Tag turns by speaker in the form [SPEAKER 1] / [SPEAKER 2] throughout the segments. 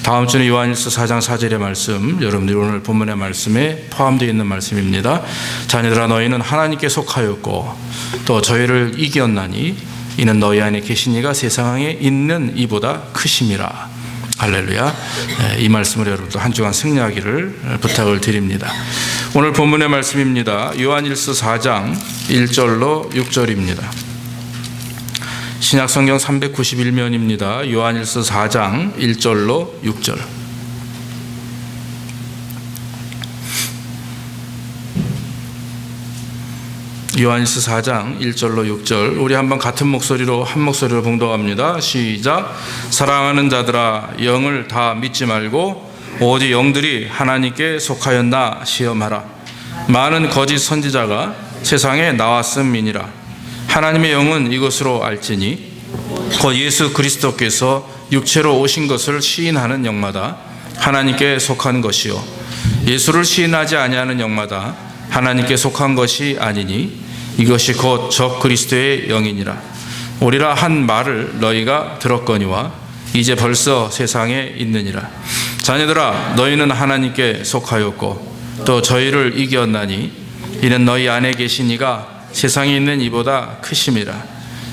[SPEAKER 1] 다음 주는 요한일서 4장 4절의 말씀, 여러분들이 오늘 본문의 말씀에 포함되어 있는 말씀입니다. 자녀들아, 너희는 하나님께 속하였고 또 저희를 이겼나니 이는 너희 안에 계신 이가 세상에 있는 이보다 크심이라. 할렐루야. 이 말씀을 여러분도 한 주간 승리하기를 부탁을 드립니다. 오늘 본문의 말씀입니다. 요한일서 4장 1절로 6절입니다. 신약성경 391면입니다. 요한일서 4장 1절로 6절. 요한일서 4장 1절로 6절. 우리 한번 같은 목소리로 한 목소리로 봉독합니다. 시작. 사랑하는 자들아, 영을 다 믿지 말고 오직 영들이 하나님께 속하였나 시험하라. 많은 거짓 선지자가 세상에 나왔음이니라. 하나님의 영은 이것으로 알지니 곧 예수 그리스도께서 육체로 오신 것을 시인하는 영마다 하나님께 속한 것이요 예수를 시인하지 아니하는 영마다 하나님께 속한 것이 아니니 이것이 곧 적 그리스도의 영이니라. 오리라 한 말을 너희가 들었거니와 이제 벌써 세상에 있느니라. 자녀들아, 너희는 하나님께 속하였고 또 저희를 이겼나니 이는 너희 안에 계신 이가 세상에 있는 이보다 크심이라.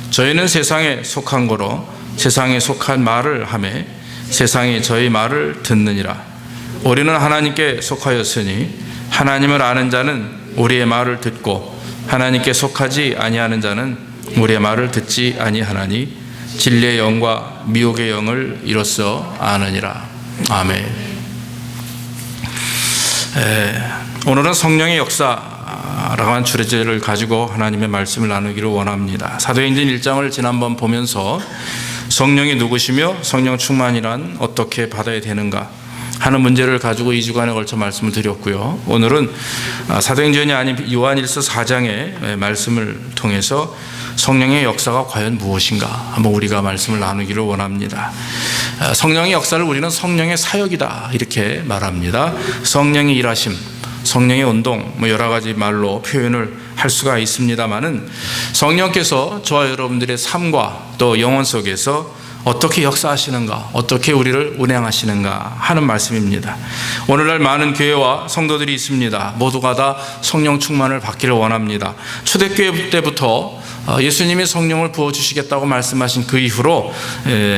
[SPEAKER 1] 저희는 세상에 속한 거로 세상에 속한 말을 하매 세상이 저희 말을 듣느니라. 우리는 하나님께 속하였으니 하나님을 아는 자는 우리의 말을 듣고 하나님께 속하지 아니하는 자는 우리의 말을 듣지 아니하나니 진리의 영과 미혹의 영을 이로써 아느니라. 아멘. 오늘은 성령의 역사라고 하는 주제를 가지고 하나님의 말씀을 나누기를 원합니다. 사도행전 1장을 지난번 보면서 성령이 누구시며 성령 충만이란 어떻게 받아야 되는가 하는 문제를 가지고 2주간에 걸쳐 말씀을 드렸고요. 오늘은 사도행전이 아닌 요한일서 4장의 말씀을 통해서 성령의 역사가 과연 무엇인가 한번 우리가 말씀을 나누기를 원합니다. 성령의 역사를 우리는 성령의 사역이다 이렇게 말합니다. 성령의 일하심, 성령의 운동, 여러 가지 말로 표현을 할 수가 있습니다만은 성령께서 저와 여러분들의 삶과 또 영혼 속에서 어떻게 역사하시는가, 어떻게 우리를 운행하시는가 하는 말씀입니다. 오늘날 많은 교회와 성도들이 있습니다. 모두가 다 성령 충만을 받기를 원합니다. 초대교회 때부터 예수님이 성령을 부어주시겠다고 말씀하신 그 이후로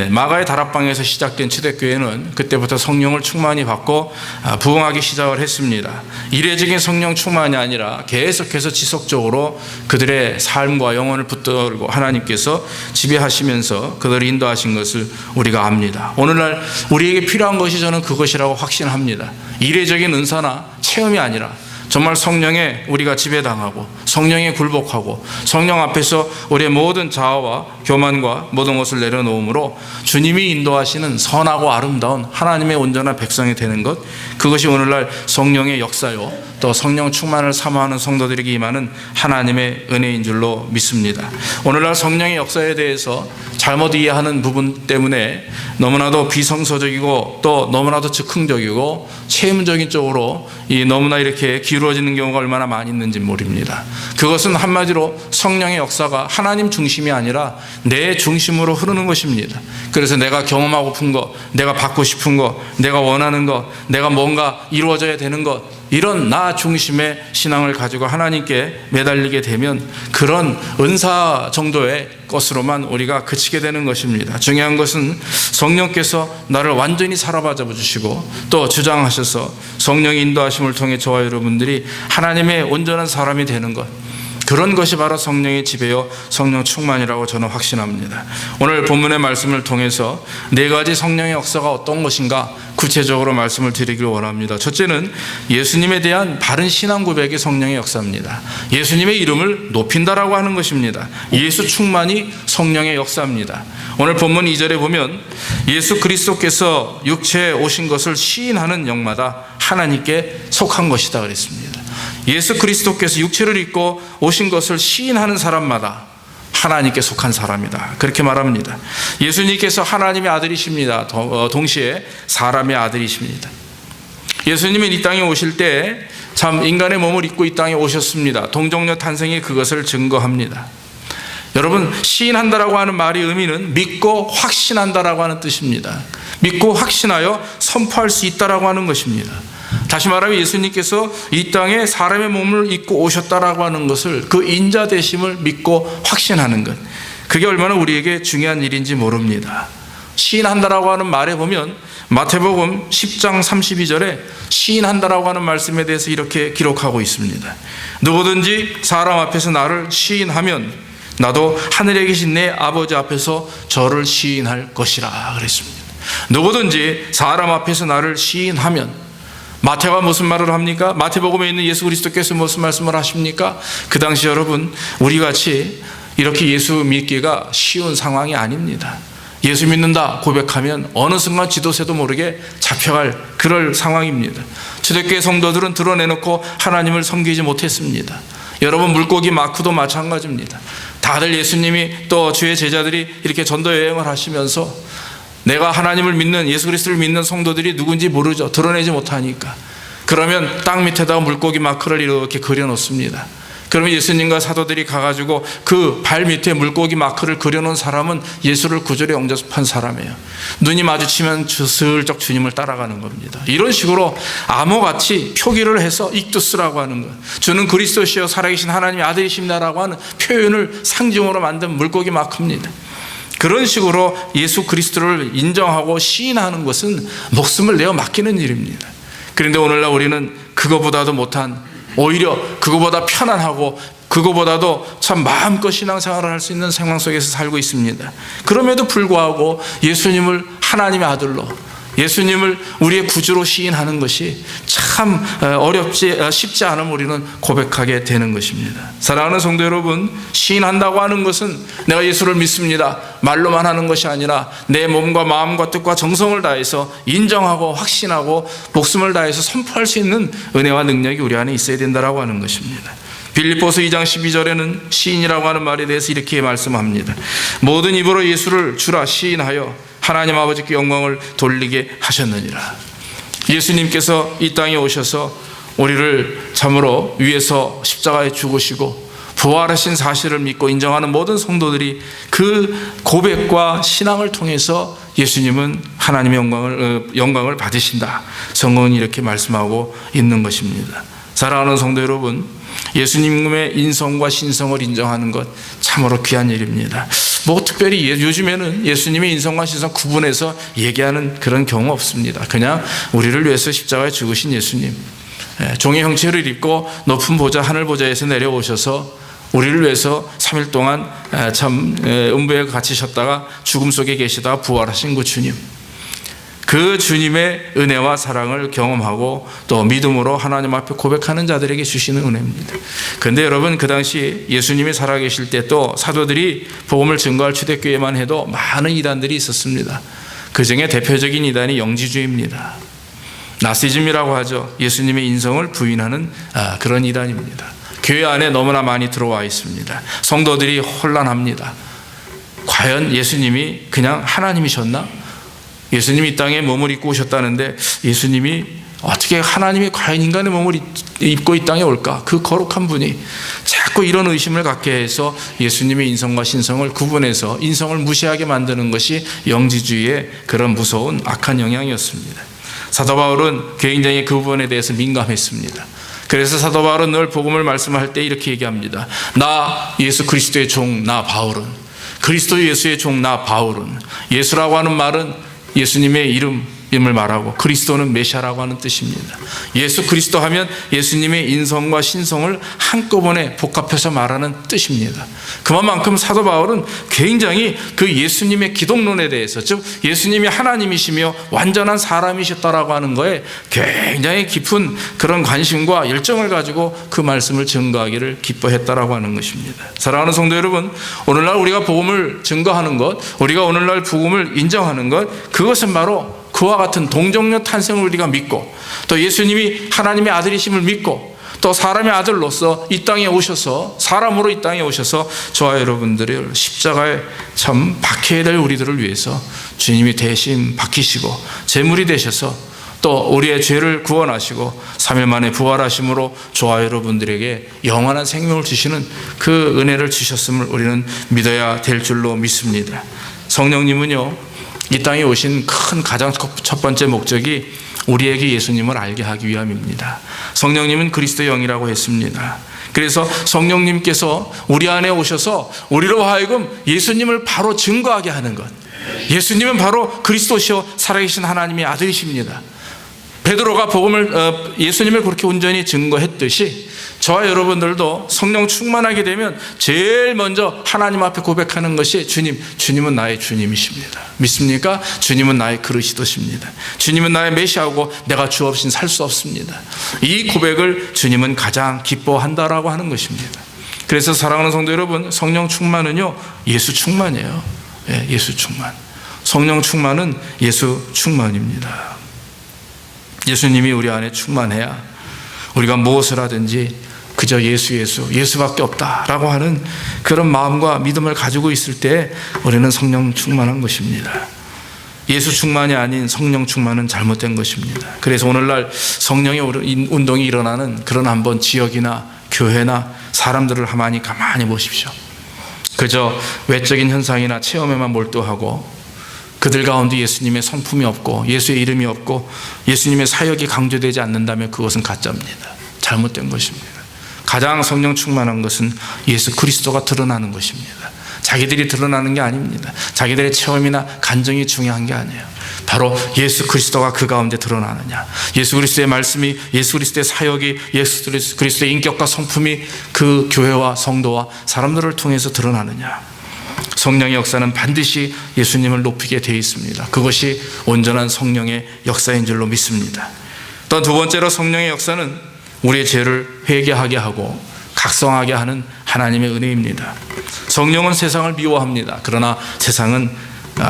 [SPEAKER 1] 마가의 다락방에서 시작된 초대교회는 그때부터 성령을 충만히 받고 부흥하기 시작을 했습니다. 이례적인 성령 충만이 아니라 계속해서 지속적으로 그들의 삶과 영혼을 붙들고 하나님께서 지배하시면서 그들을 인도하신 것을 우리가 압니다. 오늘날 우리에게 필요한 것이 저는 그것이라고 확신합니다. 이례적인 은사나 체험이 아니라 정말 성령에 우리가 지배당하고 성령에 굴복하고 성령 앞에서 우리의 모든 자아와 교만과 모든 것을 내려놓음으로 주님이 인도하시는 선하고 아름다운 하나님의 온전한 백성이 되는 것, 그것이 오늘날 성령의 역사요 또 성령 충만을 사모하는 성도들에게 임하는 하나님의 은혜인 줄로 믿습니다. 오늘날 성령의 역사에 대해서 잘못 이해하는 부분 때문에 너무나도 비성서적이고 또 너무나도 즉흥적이고 체험적인 쪽으로 너무나 이렇게 기울어지는 경우가 얼마나 많이 있는지 모릅니다. 그것은 한마디로 성령의 역사가 하나님 중심이 아니라 내 중심으로 흐르는 것입니다. 그래서 내가 경험하고픈 것, 내가 받고 싶은 것, 내가 원하는 것, 내가 뭔가 이루어져야 되는 것, 이런 나 중심의 신앙을 가지고 하나님께 매달리게 되면 그런 은사 정도의 것으로만 우리가 그치게 되는 것입니다. 중요한 것은 성령께서 나를 완전히 사로잡아 주시고 또 주장하셔서 성령의 인도하심을 통해 저와 여러분들이 하나님의 온전한 사람이 되는 것, 그런 것이 바로 성령의 지배요 성령 충만이라고 저는 확신합니다. 오늘 본문의 말씀을 통해서 네 가지 성령의 역사가 어떤 것인가 구체적으로 말씀을 드리기를 원합니다. 첫째는 예수님에 대한 바른 신앙 고백이 성령의 역사입니다. 예수님의 이름을 높인다라고 하는 것입니다. 예수 충만이 성령의 역사입니다. 오늘 본문 2절에 보면 예수 그리스도께서 육체에 오신 것을 시인하는 영마다 하나님께 속한 것이다 그랬습니다. 예수 그리스도께서 육체를 입고 오신 것을 시인하는 사람마다 하나님께 속한 사람이다 그렇게 말합니다. 예수님께서 하나님의 아들이십니다. 동시에 사람의 아들이십니다. 예수님은 이 땅에 오실 때 참 인간의 몸을 입고 이 땅에 오셨습니다. 동정녀 탄생이 그것을 증거합니다. 여러분, 시인한다라고 하는 말의 의미는 믿고 확신한다라고 하는 뜻입니다. 믿고 확신하여 선포할 수 있다라고 하는 것입니다. 다시 말하면 예수님께서 이 땅에 사람의 몸을 입고 오셨다라고 하는 것을, 그 인자 되심을 믿고 확신하는 것, 그게 얼마나 우리에게 중요한 일인지 모릅니다. 시인한다라고 하는 말에 보면 마태복음 10장 32절에 시인한다라고 하는 말씀에 대해서 이렇게 기록하고 있습니다. 누구든지 사람 앞에서 나를 시인하면 나도 하늘에 계신 내 아버지 앞에서 저를 시인할 것이라 그랬습니다. 누구든지 사람 앞에서 나를 시인하면, 마태가 무슨 말을 합니까? 마태복음에 있는 예수 그리스도께서 무슨 말씀을 하십니까? 그 당시 여러분, 우리 같이 이렇게 예수 믿기가 쉬운 상황이 아닙니다. 예수 믿는다 고백하면 어느 순간 지도새도 모르게 잡혀갈 그럴 상황입니다. 초대교회 성도들은 드러내놓고 하나님을 섬기지 못했습니다. 여러분, 물고기 마크도 마찬가지입니다. 다들 예수님이 또 주의 제자들이 이렇게 전도 여행을 하시면서 내가 하나님을 믿는, 예수 그리스도를 믿는 성도들이 누군지 모르죠. 드러내지 못하니까. 그러면 땅 밑에다가 물고기 마크를 이렇게 그려놓습니다. 그러면 예수님과 사도들이 가가지고 그 발 밑에 물고기 마크를 그려놓은 사람은 예수를 구절에 영접한 사람이에요. 눈이 마주치면 슬쩍 주님을 따라가는 겁니다. 이런 식으로 암호같이 표기를 해서 익두스라고 하는 것, 주는 그리스도시여 살아계신 하나님의 아들이십니다라고 하는 표현을 상징으로 만든 물고기 마크입니다. 그런 식으로 예수 그리스도를 인정하고 시인하는 것은 목숨을 내어 맡기는 일입니다. 그런데 오늘날 우리는 그거보다도 못한, 오히려 그거보다 편안하고 그거보다도 참 마음껏 신앙생활을 할 수 있는 상황 속에서 살고 있습니다. 그럼에도 불구하고 예수님을 하나님의 아들로, 예수님을 우리의 구주로 시인하는 것이 참 쉽지 않은 우리는 고백하게 되는 것입니다. 사랑하는 성도 여러분, 시인한다고 하는 것은 내가 예수를 믿습니다 말로만 하는 것이 아니라 내 몸과 마음과 뜻과 정성을 다해서 인정하고 확신하고 목숨을 다해서 선포할 수 있는 은혜와 능력이 우리 안에 있어야 된다고 하는 것입니다. 빌립보서 2장 12절에는 시인이라고 하는 말에 대해서 이렇게 말씀합니다. 모든 입으로 예수를 주라 시인하여 하나님 아버지께 영광을 돌리게 하셨느니라. 예수님께서 이 땅에 오셔서 우리를 참으로 위에서 십자가에 죽으시고 부활하신 사실을 믿고 인정하는 모든 성도들이 그 고백과 신앙을 통해서 예수님은 하나님의 영광을 받으신다. 성경은 이렇게 말씀하고 있는 것입니다. 사랑하는 성도 여러분, 예수님의 인성과 신성을 인정하는 것 참으로 귀한 일입니다. 뭐 특별히 요즘에는 예수님의 인성과 신성 구분해서 얘기하는 그런 경우 없습니다. 그냥 우리를 위해서 십자가에 죽으신 예수님, 종의 형체를 입고 높은 보좌, 하늘 보좌에서 내려오셔서 우리를 위해서 3일 동안 참 음부에 갇히셨다가 죽음 속에 계시다가 부활하신 그 주님, 그 주님의 은혜와 사랑을 경험하고 또 믿음으로 하나님 앞에 고백하는 자들에게 주시는 은혜입니다. 그런데 여러분, 그 당시 예수님이 살아계실 때 또 사도들이 복음을 증거할 초대교회만 해도 많은 이단들이 있었습니다. 그 중에 대표적인 이단이 영지주의입니다. 나시즘이라고 하죠. 예수님의 인성을 부인하는 그런 이단입니다. 교회 안에 너무나 많이 들어와 있습니다. 성도들이 혼란합니다. 과연 예수님이 그냥 하나님이셨나? 예수님이 이 땅에 몸을 입고 오셨다는데 예수님이 어떻게 하나님이 과연 인간의 몸을 입고 이 땅에 올까? 그 거룩한 분이 자꾸 이런 의심을 갖게 해서 예수님의 인성과 신성을 구분해서 인성을 무시하게 만드는 것이 영지주의의 그런 무서운 악한 영향이었습니다. 사도 바울은 굉장히 그 부분에 대해서 민감했습니다. 그래서 사도 바울은 늘 복음을 말씀할 때 이렇게 얘기합니다. 나 예수 그리스도의 종, 나 바울은, 그리스도 예수의 종, 나 바울은. 예수라고 하는 말은 예수님의 이름을 말하고 그리스도는 메시아라고 하는 뜻입니다. 예수 그리스도 하면 예수님의 인성과 신성을 한꺼번에 복합해서 말하는 뜻입니다. 그만큼 사도 바울은 굉장히 그 예수님의 기독론에 대해서, 즉 예수님이 하나님이시며 완전한 사람이셨다라고 하는 거에 굉장히 깊은 그런 관심과 열정을 가지고 그 말씀을 증거하기를 기뻐했다라고 하는 것입니다. 사랑하는 성도 여러분, 오늘날 우리가 복음을 증거하는 것, 우리가 오늘날 복음을 인정하는 것, 그것은 바로 그와 같은 동정녀 탄생을 우리가 믿고 또 예수님이 하나님의 아들이심을 믿고 또 사람의 아들로서 이 땅에 오셔서, 사람으로 이 땅에 오셔서 저와 여러분들을 십자가에 참 박혀야 될 우리들을 위해서 주님이 대신 박히시고 제물이 되셔서 또 우리의 죄를 구원하시고 3일 만에 부활하심으로 저와 여러분들에게 영원한 생명을 주시는 그 은혜를 주셨음을 우리는 믿어야 될 줄로 믿습니다. 성령님은요, 이 땅에 오신 큰 가장 첫 번째 목적이 우리에게 예수님을 알게 하기 위함입니다. 성령님은 그리스도의 영이라고 했습니다. 그래서 성령님께서 우리 안에 오셔서 우리로 하여금 예수님을 바로 증거하게 하는 것. 예수님은 바로 그리스도시요 살아계신 하나님의 아들이십니다. 베드로가 예수님을 그렇게 온전히 증거했듯이 저와 여러분들도 성령 충만하게 되면 제일 먼저 하나님 앞에 고백하는 것이 주님은 나의 주님이십니다. 믿습니까? 주님은 나의 그리스도십니다. 주님은 나의 메시아고 내가 주 없이는 살 수 없습니다. 이 고백을 주님은 가장 기뻐한다라고 하는 것입니다. 그래서 사랑하는 성도 여러분, 성령 충만은요 예수 충만이에요. 예수 충만. 성령 충만은 예수 충만입니다. 예수님이 우리 안에 충만해야 우리가 무엇을 하든지 그저 예수밖에 없다라고 하는 그런 마음과 믿음을 가지고 있을 때 우리는 성령 충만한 것입니다. 예수 충만이 아닌 성령 충만은 잘못된 것입니다. 그래서 오늘날 성령의 운동이 일어나는 그런 한번 지역이나 교회나 사람들을 가만히 보십시오. 그저 외적인 현상이나 체험에만 몰두하고 그들 가운데 예수님의 성품이 없고 예수의 이름이 없고 예수님의 사역이 강조되지 않는다면 그것은 가짜입니다. 잘못된 것입니다. 가장 성령 충만한 것은 예수 그리스도가 드러나는 것입니다. 자기들이 드러나는 게 아닙니다. 자기들의 체험이나 간증이 중요한 게 아니에요. 바로 예수 그리스도가 그 가운데 드러나느냐, 예수 그리스도의 말씀이, 예수 그리스도의 사역이, 예수 그리스도의 인격과 성품이 그 교회와 성도와 사람들을 통해서 드러나느냐. 성령의 역사는 반드시 예수님을 높이게 되어 있습니다. 그것이 온전한 성령의 역사인 줄로 믿습니다. 또 두 번째로 성령의 역사는 우리의 죄를 회개하게 하고 각성하게 하는 하나님의 은혜입니다. 성령은 세상을 미워합니다. 그러나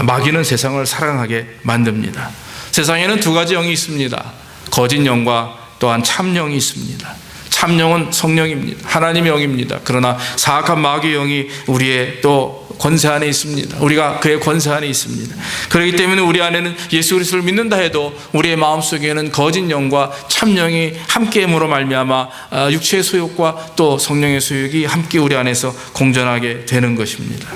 [SPEAKER 1] 마귀는 세상을 사랑하게 만듭니다. 세상에는 두 가지 영이 있습니다. 거짓 영과 또한 참영이 있습니다. 참영은 성령입니다. 하나님의 영입니다. 그러나 사악한 마귀의 영이 우리의 또 권세 안에 있습니다. 우리가 그의 권세 안에 있습니다. 그렇기 때문에 우리 안에는 예수 그리스도를 믿는다 해도 우리의 마음속에는 거짓 영과 참영이 함께함으로 말미암아 육체의 소욕과 또 성령의 소욕이 함께 우리 안에서 공존하게 되는 것입니다.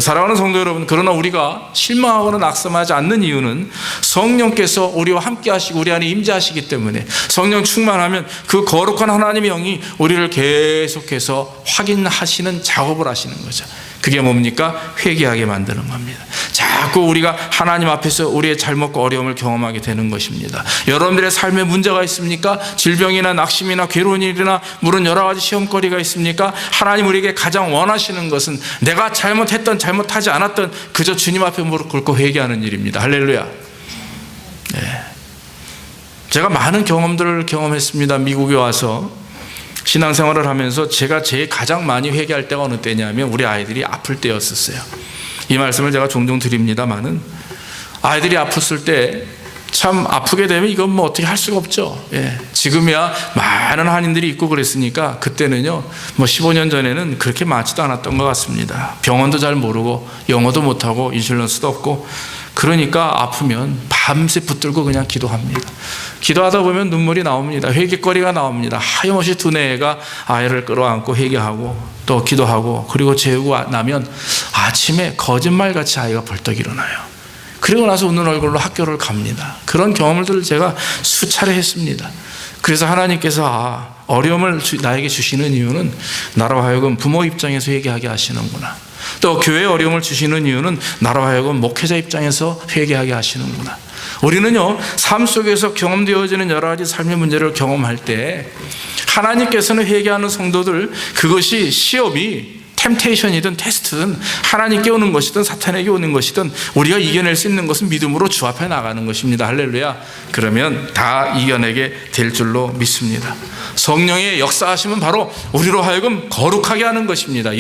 [SPEAKER 1] 사랑하는 성도 여러분, 그러나 우리가 실망하거나 낙심하지 않는 이유는 성령께서 우리와 함께 하시고 우리 안에 임재하시기 때문에 성령 충만하면 그 거룩한 하나님의 영이 우리를 계속해서 확인하시는 작업을 하시는 거죠. 그게 뭡니까? 회개하게 만드는 겁니다. 자꾸 우리가 하나님 앞에서 우리의 잘못과 어려움을 경험하게 되는 것입니다. 여러분들의 삶에 문제가 있습니까? 질병이나 낙심이나 괴로운 일이나 물론 여러 가지 시험거리가 있습니까? 하나님 우리에게 가장 원하시는 것은 내가 잘못했던 잘못하지 않았던 그저 주님 앞에 무릎 꿇고 회개하는 일입니다. 할렐루야. 네. 제가 많은 경험들을 경험했습니다. 미국에 와서 신앙생활을 하면서 제가 제일 가장 많이 회개할 때가 어느 때냐면 우리 아이들이 아플 때였었어요. 이 말씀을 제가 종종 드립니다만은 아이들이 아팠을 때 참 아프게 되면 이건 뭐 어떻게 할 수가 없죠. 지금이야 많은 한인들이 있고 그랬으니까 그때는요 15년 전에는 그렇게 많지도 않았던 것 같습니다. 병원도 잘 모르고 영어도 못하고 인슐런스도 없고 그러니까 아프면 밤새 붙들고 그냥 기도합니다. 기도하다 보면 눈물이 나옵니다. 회개거리가 나옵니다. 하염없이 두뇌가 아이를 끌어안고 회개하고 또 기도하고 그리고 재우고 나면 아침에 거짓말같이 아이가 벌떡 일어나요. 그리고 나서 웃는 얼굴로 학교를 갑니다. 그런 경험들을 제가 수차례 했습니다. 그래서 하나님께서 어려움을 나에게 주시는 이유는 나로 하여금 부모 입장에서 회개하게 하시는구나. 또 교회에 어려움을 주시는 이유는 나로 하여금 목회자 입장에서 회개하게 하시는구나. 우리는요 삶 속에서 경험되어지는 여러 가지 삶의 문제를 경험할 때 하나님께서는 회개하는 성도들, 그것이 시험이 템테이션이든 테스트든 하나님께 오는 것이든 사탄에게 오는 것이든 우리가 이겨낼 수 있는 것은 믿음으로 주 앞에 나가는 것입니다. 할렐루야. 그러면 다 이겨내게 될 줄로 믿습니다. 성령의 역사하심은 바로 우리로 하여금 거룩하게 하는 것입니다.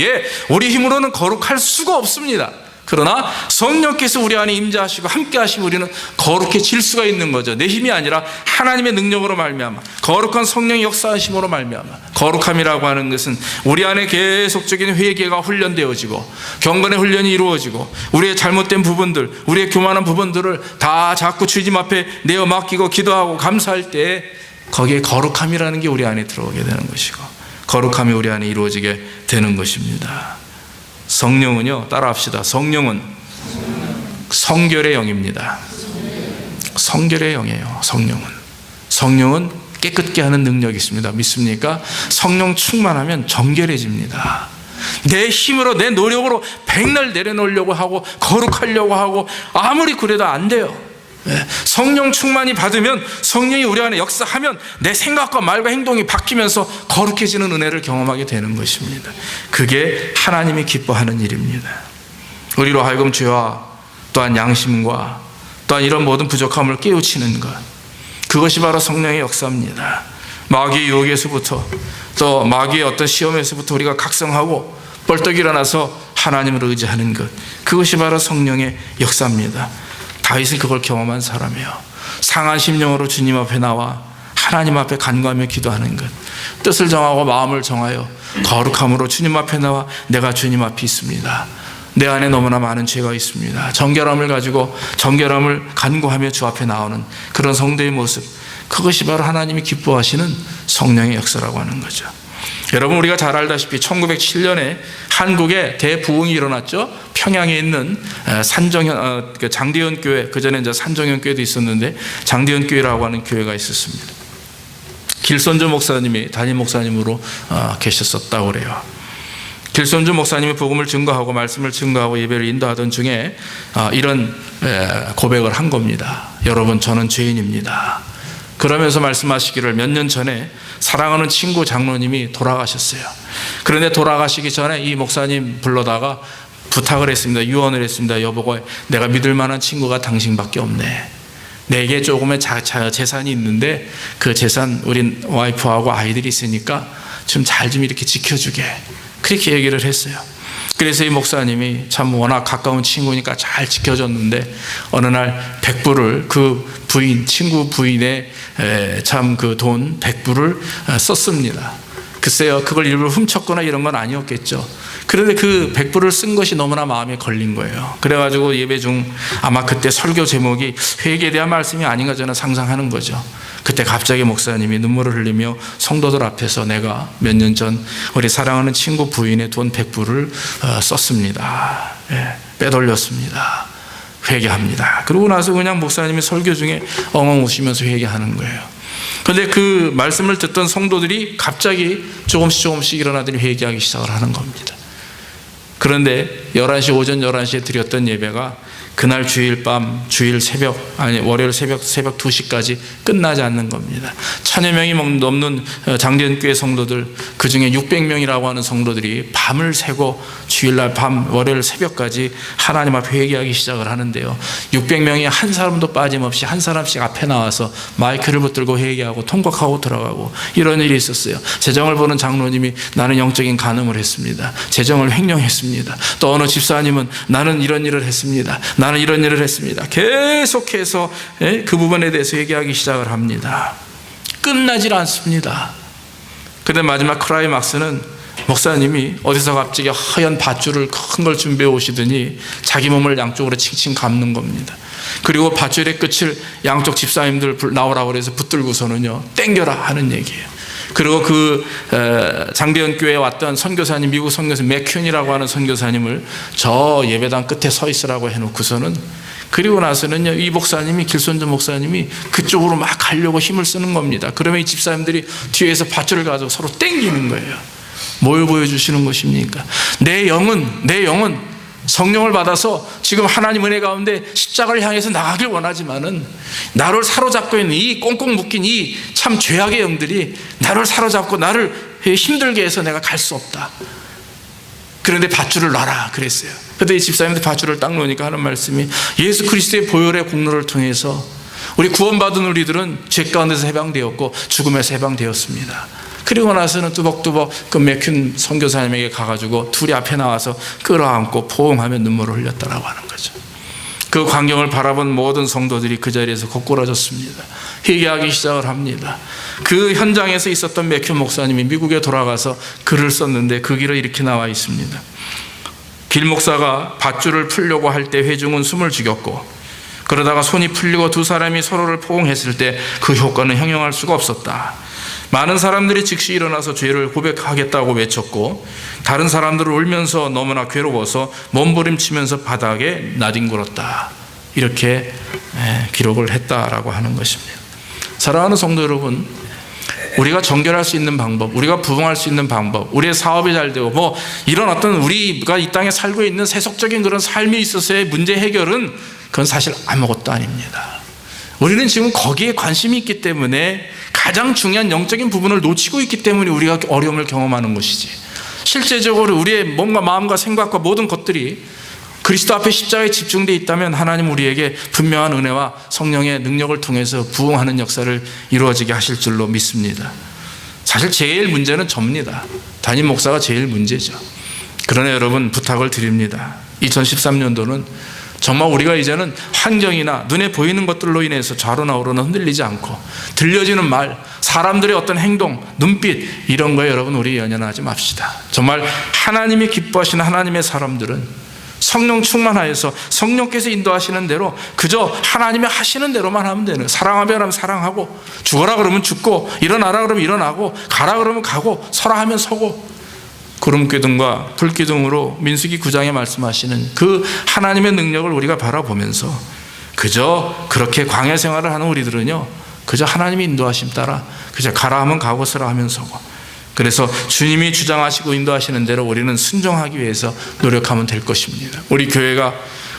[SPEAKER 1] 우리 힘으로는 거룩할 수가 없습니다. 그러나 성령께서 우리 안에 임재하시고 함께 하시면 우리는 거룩해질 수가 있는 거죠. 내 힘이 아니라 하나님의 능력으로 말미암아, 거룩한 성령의 역사하심으로 말미암아. 거룩함이라고 하는 것은 우리 안에 계속적인 회개가 훈련되어지고 경건의 훈련이 이루어지고 우리의 잘못된 부분들, 우리의 교만한 부분들을 다 자꾸 주님 앞에 내어 맡기고 기도하고 감사할 때 거기에 거룩함이라는 게 우리 안에 들어오게 되는 것이고 거룩함이 우리 안에 이루어지게 되는 것입니다. 성령은요, 따라합시다. 성령은 성결의 영입니다. 성결의 영이에요. 성령은 깨끗게 하는 능력이 있습니다. 믿습니까? 성령 충만하면 정결해집니다. 내 힘으로 내 노력으로 백날 내려놓으려고 하고 거룩하려고 하고 아무리 그래도 안 돼요. 성령 충만이 받으면 성령이 우리 안에 역사하면 내 생각과 말과 행동이 바뀌면서 거룩해지는 은혜를 경험하게 되는 것입니다. 그게 하나님이 기뻐하는 일입니다. 우리로 하여금 죄와 또한 양심과 또한 이런 모든 부족함을 깨우치는 것, 그것이 바로 성령의 역사입니다. 마귀의 유혹에서부터 또 마귀의 어떤 시험에서부터 우리가 각성하고 벌떡 일어나서 하나님을 의지하는 것, 그것이 바로 성령의 역사입니다. 다윗은 그걸 경험한 사람이에요. 상한 심령으로 주님 앞에 나와 하나님 앞에 간구하며 기도하는 것, 뜻을 정하고 마음을 정하여 거룩함으로 주님 앞에 나와 내가 주님 앞에 있습니다. 내 안에 너무나 많은 죄가 있습니다. 정결함을 가지고 정결함을 간구하며 주 앞에 나오는 그런 성도의 모습, 그것이 바로 하나님이 기뻐하시는 성령의 역사라고 하는 거죠. 여러분, 우리가 잘 알다시피 1907년에 한국에 대부흥이 일어났죠. 평양에 있는 장대현 교회, 그전에 이제 산정현 교회도 있었는데 장대현 교회라고 하는 교회가 있었습니다. 길손주 목사님이 담임 목사님으로 계셨었다고 그래요. 길손주 목사님이 복음을 증거하고 말씀을 증거하고 예배를 인도하던 중에 이런 고백을 한 겁니다. 여러분, 저는 죄인입니다. 그러면서 말씀하시기를 몇 년 전에 사랑하는 친구 장로님이 돌아가셨어요. 그런데 돌아가시기 전에 이 목사님 불러다가 부탁을 했습니다. 유언을 했습니다. 여보가 내가 믿을 만한 친구가 당신밖에 없네. 내게 조금의 재산이 있는데 그 재산 우리 와이프하고 아이들이 있으니까 좀 잘 좀 이렇게 지켜주게. 그렇게 얘기를 했어요. 그래서 이 목사님이 참 워낙 가까운 친구니까 잘 지켜줬는데 어느 날 100불을 그 부인, 친구 부인의 참 그 돈 100불을 썼습니다. 글쎄요, 그걸 일부러 훔쳤거나 이런 건 아니었겠죠. 그런데 그 100불을 쓴 것이 너무나 마음에 걸린 거예요. 그래가지고 예배 중 아마 그때 설교 제목이 회개에 대한 말씀이 아닌가 저는 상상하는 거죠. 그때 갑자기 목사님이 눈물을 흘리며 성도들 앞에서 내가 몇 년 전 우리 사랑하는 친구 부인의 돈 100불을 썼습니다. 빼돌렸습니다. 회개합니다. 그러고 나서 그냥 목사님이 설교 중에 엉엉 우시면서 회개하는 거예요. 그런데 그 말씀을 듣던 성도들이 갑자기 조금씩 일어나더니 회개하기 시작을 하는 겁니다. 그런데 11시, 오전 11시에 드렸던 예배가 그날 주일 밤, 월요일 새벽 2시까지 끝나지 않는 겁니다. 1000여 명이 넘는 장대현교회 성도들, 그 중에 600명이라고 하는 성도들이 밤을 새고 주일날 밤, 월요일 새벽까지 하나님 앞에 회개하기 시작을 하는데요. 600명이 한 사람도 빠짐없이 한 사람씩 앞에 나와서 마이크를 붙들고 회개하고 통곡하고 들어가고 이런 일이 있었어요. 재정을 보는 장로님이 나는 영적인 간음을 했습니다. 재정을 횡령했습니다. 또 어느 집사님은 나는 이런 일을 했습니다. 나는 이런 일을 했습니다. 계속해서 그 부분에 대해서 얘기하기 시작을 합니다. 끝나질 않습니다. 그런데 마지막 클라이막스는 목사님이 어디서 갑자기 하얀 밧줄을 큰 걸 준비해 오시더니 자기 몸을 양쪽으로 칭칭 감는 겁니다. 그리고 밧줄의 끝을 양쪽 집사님들 나오라고 그래서 붙들고서는요, 땡겨라 하는 얘기예요. 그리고 그 장대현 교회에 왔던 선교사님, 미국 선교사 맥큐니라고 하는 선교사님을 저 예배당 끝에 서 있으라고 해놓고서는, 그리고 나서는요, 이 목사님이, 길손주 목사님이 그쪽으로 막 가려고 힘을 쓰는 겁니다. 그러면 이 집사님들이 뒤에서 밧줄을 가지고 서로 땡기는 거예요. 뭘 보여주시는 것입니까? 내 영은 성령을 받아서 지금 하나님 은혜 가운데 십자가를 향해서 나가길 원하지만은 나를 사로잡고 있는 이 꽁꽁 묶인 이 참 죄악의 영들이 나를 사로잡고 나를 힘들게 해서 내가 갈 수 없다. 그런데 밧줄을 놔라 그랬어요. 그런데 이 집사님들 밧줄을 딱 놓으니까 하는 말씀이 예수 그리스도의 보혈의 공로를 통해서 우리 구원받은 우리들은 죄 가운데서 해방되었고 죽음에서 해방되었습니다. 그리고 나서는 뚜벅뚜벅 그 맥힌 선교사님에게 가가지고 둘이 앞에 나와서 끌어안고 포옹하며 눈물을 흘렸다라고 하는 거죠. 그 광경을 바라본 모든 성도들이 그 자리에서 곧골아졌습니다. 회개하기 시작을 합니다. 그 현장에서 있었던 맥힌 목사님이 미국에 돌아가서 글을 썼는데 그 글이 이렇게 나와 있습니다. 길 목사가 밧줄을 풀려고 할 때 회중은 숨을 죽였고, 그러다가 손이 풀리고 두 사람이 서로를 포옹했을 때 그 효과는 형용할 수가 없었다. 많은 사람들이 즉시 일어나서 죄를 고백하겠다고 외쳤고, 다른 사람들은 울면서 너무나 괴로워서 몸부림치면서 바닥에 나뒹굴었다. 이렇게 기록을 했다라고 하는 것입니다. 사랑하는 성도 여러분, 우리가 정결할 수 있는 방법, 우리가 부흥할 수 있는 방법, 우리의 사업이 잘 되고 뭐 이런 어떤 우리가 이 땅에 살고 있는 세속적인 그런 삶에 있어서의 문제 해결은 그건 사실 아무것도 아닙니다. 우리는 지금 거기에 관심이 있기 때문에 가장 중요한 영적인 부분을 놓치고 있기 때문에 우리가 어려움을 경험하는 것이지, 실제적으로 우리의 몸과 마음과 생각과 모든 것들이 그리스도 앞에 십자가에 집중되어 있다면 하나님 우리에게 분명한 은혜와 성령의 능력을 통해서 부흥하는 역사를 이루어지게 하실 줄로 믿습니다. 사실 제일 문제는 접니다. 담임 목사가 제일 문제죠. 그러나 여러분, 부탁을 드립니다. 2013년도는 정말 우리가 이제는 환경이나 눈에 보이는 것들로 인해서 좌로나 우로나 흔들리지 않고 들려지는 말, 사람들의 어떤 행동, 눈빛 이런 거에 여러분 우리 연연하지 맙시다. 정말 하나님이 기뻐하시는 하나님의 사람들은 성령 충만하여서 성령께서 인도하시는 대로 그저 하나님이 하시는 대로만 하면 되는, 사랑하면 하면 사랑하고, 죽어라 그러면 죽고, 일어나라 그러면 일어나고, 가라 그러면 가고, 서라 하면 서고, 구름기둥과 불기둥으로 민수기 9장에 말씀하시는 그 하나님의 능력을 우리가 바라보면서 그저 그렇게 광야 생활을 하는 우리들은요, 그저 하나님이 인도하심 따라 그저 가라 하면 가고 서라 하면 서고, 그래서 주님이 주장하시고 인도하시는 대로 우리는 순종하기 위해서 노력하면 될 것입니다. 우리 교회가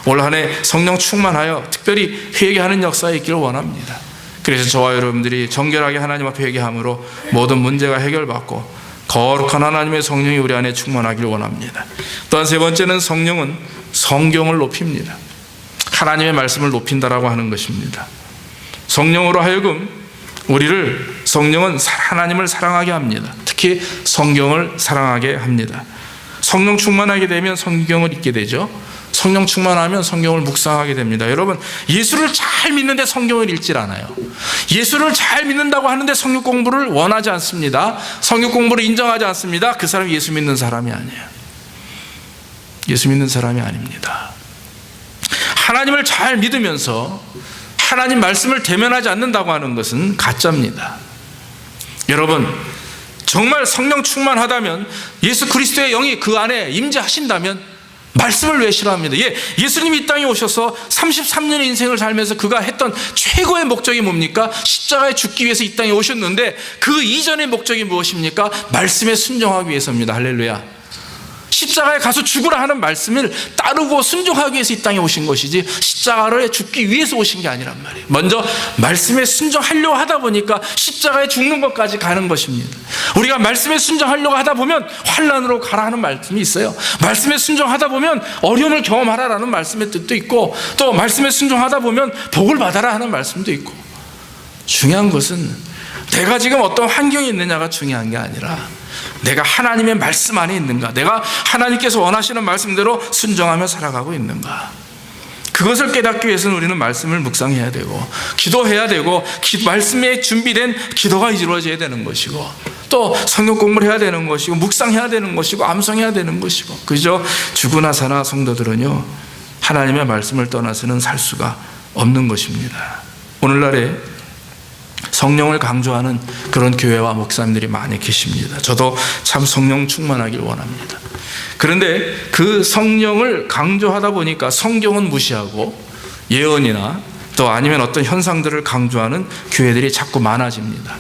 [SPEAKER 1] 올 한 해 성령 충만하여 특별히 회개하는 역사에 있기를 원합니다. 그래서 저와 여러분들이 정결하게 하나님 앞에 회개함으로 모든 문제가 해결받고 거룩한 하나님의 성령이 우리 안에 충만하기를 원합니다. 또한 세 번째는 성령은 성경을 높입니다. 하나님의 말씀을 높인다라고 하는 것입니다. 성령으로 하여금 성령은 하나님을 사랑하게 합니다. 특히 성경을 사랑하게 합니다. 성령 충만하게 되면 성경을 읽게 되죠. 성령 충만하면 성경을 묵상하게 됩니다. 여러분, 예수를 잘 믿는데 성경을 읽질 않아요. 예수를 잘 믿는다고 하는데 성경 공부를 원하지 않습니다. 성경 공부를 인정하지 않습니다. 그 사람이 예수 믿는 사람이 아니에요. 예수 믿는 사람이 아닙니다. 하나님을 잘 믿으면서 하나님 말씀을 대면하지 않는다고 하는 것은 가짜입니다. 여러분, 정말 성령 충만하다면, 예수 그리스도의 영이 그 안에 임재하신다면 말씀을 왜 싫어합니다? 예수님이 이 땅에 오셔서 33년의 인생을 살면서 그가 했던 최고의 목적이 뭡니까? 십자가에 죽기 위해서 이 땅에 오셨는데 그 이전의 목적이 무엇입니까? 말씀에 순종하기 위해서입니다. 할렐루야. 십자가에 가서 죽으라 하는 말씀을 따르고 순종하기 위해서 이 땅에 오신 것이지 십자가에 죽기 위해서 오신 게 아니란 말이에요. 먼저 말씀에 순종하려고 하다 보니까 십자가에 죽는 것까지 가는 것입니다. 우리가 말씀에 순종하려고 하다 보면 환난으로 가라 하는 말씀이 있어요. 말씀에 순종하다 보면 어려움을 경험하라라는 말씀의 뜻도 있고, 또 말씀에 순종하다 보면 복을 받아라 하는 말씀도 있고, 중요한 것은 내가 지금 어떤 환경에 있느냐가 중요한 게 아니라 내가 하나님의 말씀 안에 있는가, 내가 하나님께서 원하시는 말씀대로 순종하며 살아가고 있는가, 그것을 깨닫기 위해서는 우리는 말씀을 묵상해야 되고 기도해야 되고 말씀에 준비된 기도가 이루어져야 되는 것이고, 또 성경 공부를 해야 되는 것이고 묵상해야 되는 것이고 암송해야 되는 것이고, 그저 죽으나 사나 성도들은요 하나님의 말씀을 떠나서는 살 수가 없는 것입니다. 오늘날에 성령을 강조하는 그런 교회와 목사님들이 많이 계십니다. 저도 참 성령 충만하길 원합니다. 그런데 그 성령을 강조하다 보니까 성경은 무시하고 예언이나 또 아니면 어떤 현상들을 강조하는 교회들이 자꾸 많아집니다.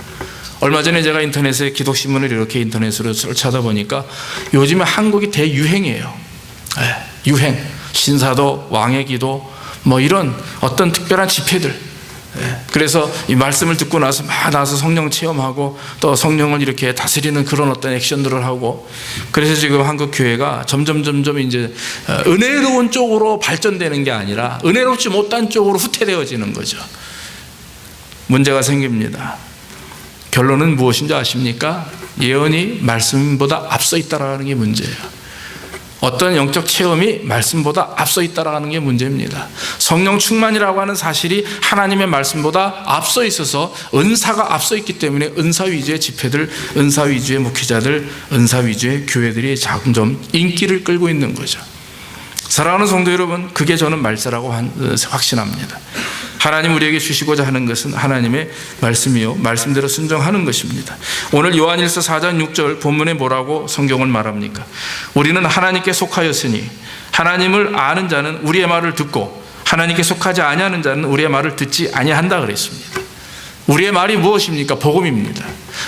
[SPEAKER 1] 얼마 전에 제가 인터넷에 기독신문을 이렇게 인터넷으로 설치하다 보니까 요즘에 한국이 대유행이에요. 유행, 신사도, 왕의 기도, 뭐 이런 어떤 특별한 집회들. 그래서 이 말씀을 듣고 나서 막 나서 성령 체험하고 또 성령을 이렇게 다스리는 그런 어떤 액션들을 하고, 그래서 지금 한국 교회가 점점 이제 은혜로운 쪽으로 발전되는 게 아니라 은혜롭지 못한 쪽으로 후퇴되어지는 거죠. 문제가 생깁니다. 결론은 무엇인지 아십니까? 예언이 말씀보다 앞서 있다라는 게 문제예요. 어떤 영적 체험이 말씀보다 앞서 있다라는 게 문제입니다. 성령 충만이라고 하는 사실이 하나님의 말씀보다 앞서 있어서 은사가 앞서 있기 때문에 은사 위주의 집회들, 은사 위주의 목회자들, 은사 위주의 교회들이 점점 인기를 끌고 있는 거죠. 사랑하는 성도 여러분, 그게 저는 말세라고 확신합니다. 하나님 우리에게 주시고자 하는 것은 하나님의 말씀이요, 말씀대로 순종하는 것입니다. 오늘 요한일서 4장 6절 본문에 뭐라고 성경을 말합니까? 우리는 하나님께 속하였으니 하나님을 아는 자는 우리의 말을 듣고 하나님께 속하지 아니하는 자는 우리의 말을 듣지 아니한다 그랬습니다. 우리의 말이 무엇입니까? 복음입니다.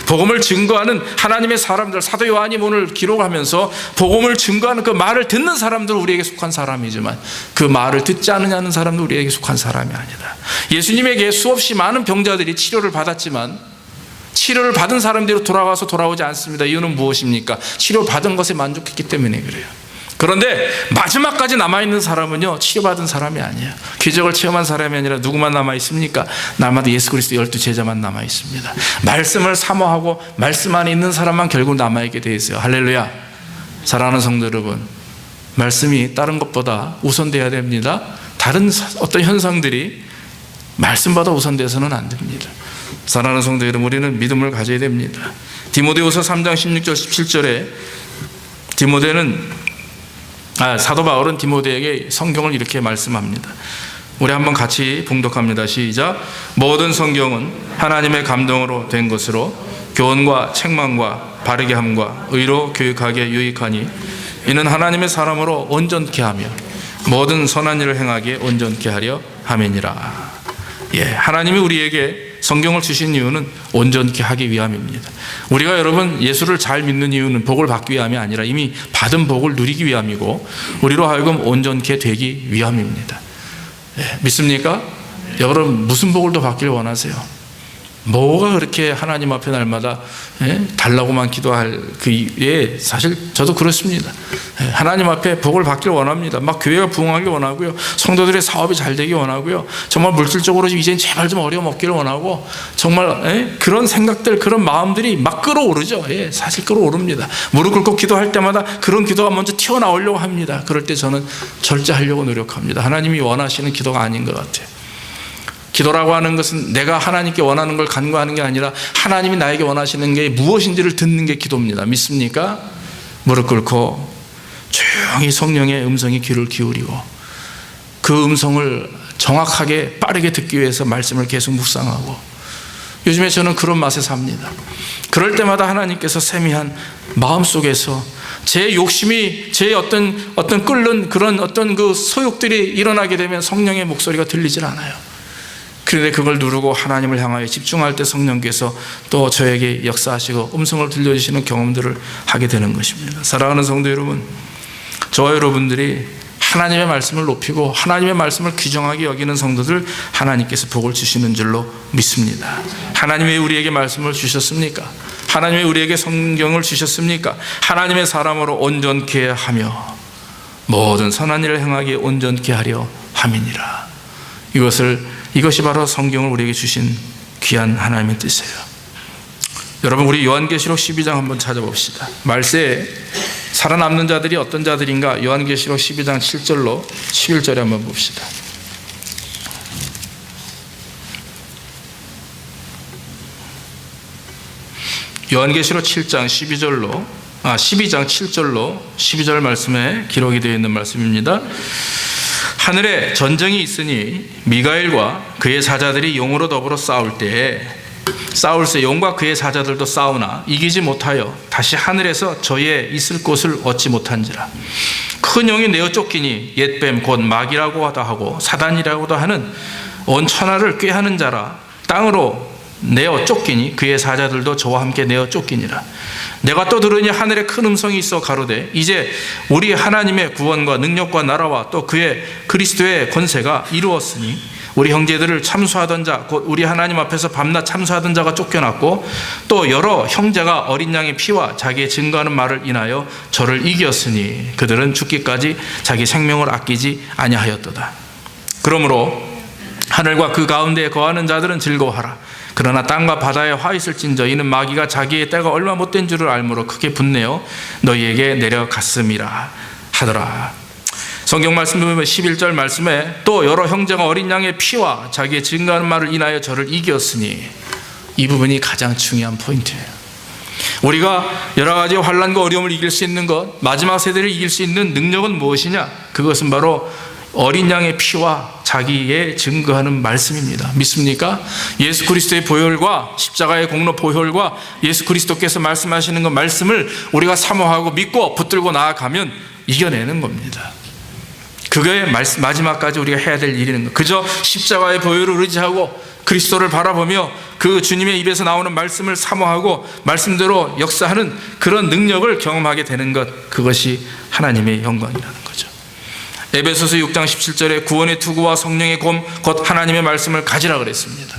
[SPEAKER 1] 복음을 증거하는 하나님의 사람들, 사도 요한이 오늘 기록하면서 복음을 증거하는 그 말을 듣는 사람들은 우리에게 속한 사람이지만 그 말을 듣지 않느냐는 사람도 우리에게 속한 사람이 아니다. 예수님에게 수없이 많은 병자들이 치료를 받았지만 치료를 받은 사람들이 돌아가서 돌아오지 않습니다. 이유는 무엇입니까? 치료받은 것에 만족했기 때문에 그래요. 그런데 마지막까지 남아있는 사람은요, 치료받은 사람이 아니에요. 기적을 체험한 사람이 아니라 누구만 남아있습니까? 날마다 예수 그리스도 12제자만 남아있습니다. 말씀을 사모하고 말씀 안에 있는 사람만 결국 남아있게 되어 있어요. 할렐루야. 사랑하는 성도 여러분, 말씀이 다른 것보다 우선돼야 됩니다. 다른 어떤 현상들이 말씀보다 우선돼서는 안 됩니다. 사랑하는 성도 여러분, 우리는 믿음을 가져야 됩니다. 디모데후서 3장 16절 17절에 사도 바울은 디모데에게 성경을 이렇게 말씀합니다. 우리 한번 같이 봉독합니다. 시작. 모든 성경은 하나님의 감동으로 된 것으로 교훈과 책망과 바르게 함과 의로 교육하기에 유익하니 이는 하나님의 사람으로 온전케 하며 모든 선한 일을 행하기에 온전케 하려 함이니라. 하나님이 우리에게 성경을 주신 이유는 온전케 하기 위함입니다. 우리가 여러분 예수를 잘 믿는 이유는 복을 받기 위함이 아니라 이미 받은 복을 누리기 위함이고 우리로 하여금 온전케 되기 위함입니다. 믿습니까? 여러분 무슨 복을 더 받기를 원하세요? 뭐가 그렇게 하나님 앞에 날마다 달라고만 기도할 사실 저도 그렇습니다. 하나님 앞에 복을 받기를 원합니다. 막 교회가 부흥하길 원하고요, 성도들의 사업이 잘 되길 원하고요, 정말 물질적으로 이제 제발 좀 어려움 없기를 원하고, 정말 그런 생각들, 그런 마음들이 막 끌어오르죠. 사실 끌어오릅니다. 무릎 꿇고 기도할 때마다 그런 기도가 먼저 튀어나오려고 합니다. 그럴 때 저는 절제하려고 노력합니다. 하나님이 원하시는 기도가 아닌 것 같아요. 기도라고 하는 것은 내가 하나님께 원하는 걸 간구하는 게 아니라 하나님이 나에게 원하시는 게 무엇인지를 듣는 게 기도입니다. 믿습니까? 무릎 꿇고 조용히 성령의 음성에 귀를 기울이고 그 음성을 정확하게 빠르게 듣기 위해서 말씀을 계속 묵상하고, 요즘에 저는 그런 맛에 삽니다. 그럴 때마다 하나님께서 세미한 마음속에서 제 욕심이, 제 어떤 끓는 그런 어떤 그 소욕들이 일어나게 되면 성령의 목소리가 들리질 않아요. 그런데 그걸 누르고 하나님을 향하여 집중할 때 성령께서 또 저에게 역사하시고 음성을 들려주시는 경험들을 하게 되는 것입니다. 사랑하는 성도 여러분, 저와 여러분들이 하나님의 말씀을 높이고 하나님의 말씀을 귀중하게 여기는 성도들, 하나님께서 복을 주시는 줄로 믿습니다. 하나님이 왜 우리에게 말씀을 주셨습니까? 하나님이 우리에게 성경을 주셨습니까? 하나님의 사람으로 온전케 하며 모든 선한 일을 행하기에 온전케 하려 함이니라. 이것이 바로 성경을 우리에게 주신 귀한 하나님의 뜻이에요. 여러분, 우리 요한계시록 12장 한번 찾아봅시다. 말세에 살아남는 자들이 어떤 자들인가? 요한계시록 12장 7절로 11절에 한번 봅시다. 요한계시록 7장 12장 7절로 12절 말씀에 기록이 되어 있는 말씀입니다. 하늘에 전쟁이 있으니 미가엘과 그의 사자들이 용으로 더불어 싸울세 용과 그의 사자들도 싸우나 이기지 못하여 다시 하늘에서 저희의 있을 곳을 얻지 못한지라. 큰 용이 내어 쫓기니 옛뱀 곧 마귀라고 하고 사단이라고도 하는 온 천하를 꾀하는 자라 땅으로 내어 쫓기니 그의 사자들도 저와 함께 내어 쫓기니라. 내가 또 들으니 하늘에 큰 음성이 있어 가로되 이제 우리 하나님의 구원과 능력과 나라와 또 그의 그리스도의 권세가 이루었으니 우리 형제들을 참수하던 자 곧 우리 하나님 앞에서 밤낮 참수하던 자가 쫓겨났고 또 여러 형제가 어린 양의 피와 자기의 증거하는 말을 인하여 저를 이겼으니 그들은 죽기까지 자기 생명을 아끼지 아니하였도다. 그러므로 하늘과 그 가운데에 거하는 자들은 즐거워하라. 그러나 땅과 바다에 화 있을진저 이는 마귀가 자기의 때가 얼마 못된 줄을 알므로 크게 분내어 너희에게 내려갔음이라 하더라. 성경 말씀 보면 11절 말씀에 또 여러 형제가 어린 양의 피와 자기의 증거하는 말을 인하여 저를 이겼으니, 이 부분이 가장 중요한 포인트예요. 우리가 여러 가지 환난과 어려움을 이길 수 있는 것, 마지막 세대를 이길 수 있는 능력은 무엇이냐? 그것은 바로 어린 양의 피와 자기의 증거하는 말씀입니다. 믿습니까? 예수 그리스도의 보혈과 십자가의 공로 보혈과 예수 그리스도께서 말씀하시는 그 말씀을 우리가 사모하고 믿고 붙들고 나아가면 이겨내는 겁니다. 그거의 마지막까지 우리가 해야 될 일이는 거. 그저 십자가의 보혈을 의지하고 그리스도를 바라보며 그 주님의 입에서 나오는 말씀을 사모하고 말씀대로 역사하는 그런 능력을 경험하게 되는 것, 그것이 하나님의 영광이라는 거죠. 에베소서 6장 17절에 구원의 투구와 성령의 검 곧 하나님의 말씀을 가지라 그랬습니다.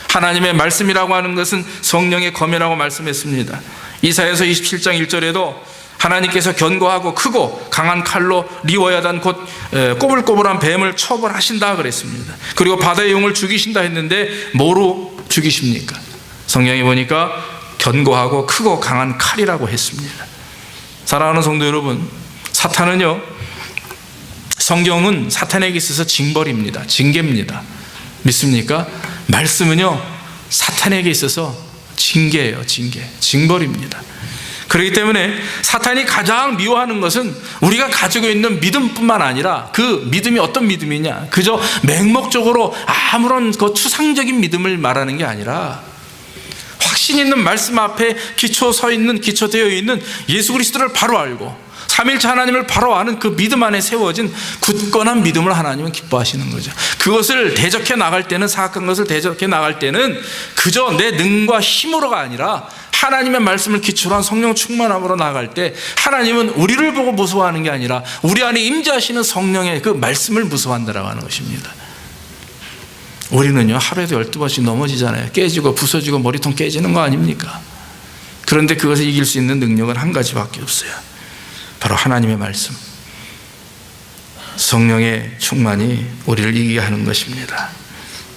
[SPEAKER 1] 하나님의 말씀이라고 하는 것은 성령의 검이라고 말씀했습니다. 이사야서 27장 1절에도 하나님께서 견고하고 크고 강한 칼로 리워야단 곧 꼬불꼬불한 뱀을 처벌하신다 그랬습니다. 그리고 바다의 용을 죽이신다 했는데 뭐로 죽이십니까? 성경에 보니까 견고하고 크고 강한 칼이라고 했습니다. 사랑하는 성도 여러분, 사탄은요, 성경은 사탄에게 있어서 징벌입니다. 징계입니다. 믿습니까? 말씀은요, 사탄에게 있어서 징계예요. 징벌입니다. 그렇기 때문에 사탄이 가장 미워하는 것은 우리가 가지고 있는 믿음뿐만 아니라 그 믿음이 어떤 믿음이냐, 그저 맹목적으로 아무런 그 추상적인 믿음을 말하는 게 아니라 확신 있는 말씀 앞에 기초되어 있는 예수 그리스도를 바로 알고 삼일체 하나님을 바로 아는 그 믿음 안에 세워진 굳건한 믿음을 하나님은 기뻐하시는 거죠. 그것을 대적해 나갈 때는, 사악한 것을 대적해 나갈 때는 그저 내 능과 힘으로가 아니라 하나님의 말씀을 기초로 한 성령 충만함으로 나갈 때 하나님은 우리를 보고 무서워하는 게 아니라 우리 안에 임재하시는 성령의 그 말씀을 무서워한다라고 하는 것입니다. 우리는요, 하루에도 12번씩 넘어지잖아요. 깨지고 부서지고 머리통 깨지는 거 아닙니까? 그런데 그것을 이길 수 있는 능력은 한 가지밖에 없어요. 바로 하나님의 말씀, 성령의 충만이 우리를 이기게 하는 것입니다.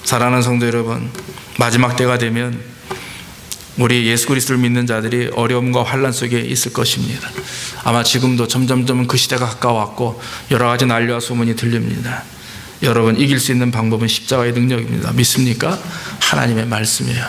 [SPEAKER 1] 사랑하는 성도 여러분, 마지막 때가 되면 우리 예수 그리스도를 믿는 자들이 어려움과 환난 속에 있을 것입니다. 아마 지금도 점점점 그 시대가 가까워왔고 여러 가지 난리와 소문이 들립니다. 여러분, 이길 수 있는 방법은 십자가의 능력입니다. 믿습니까? 하나님의 말씀이에요.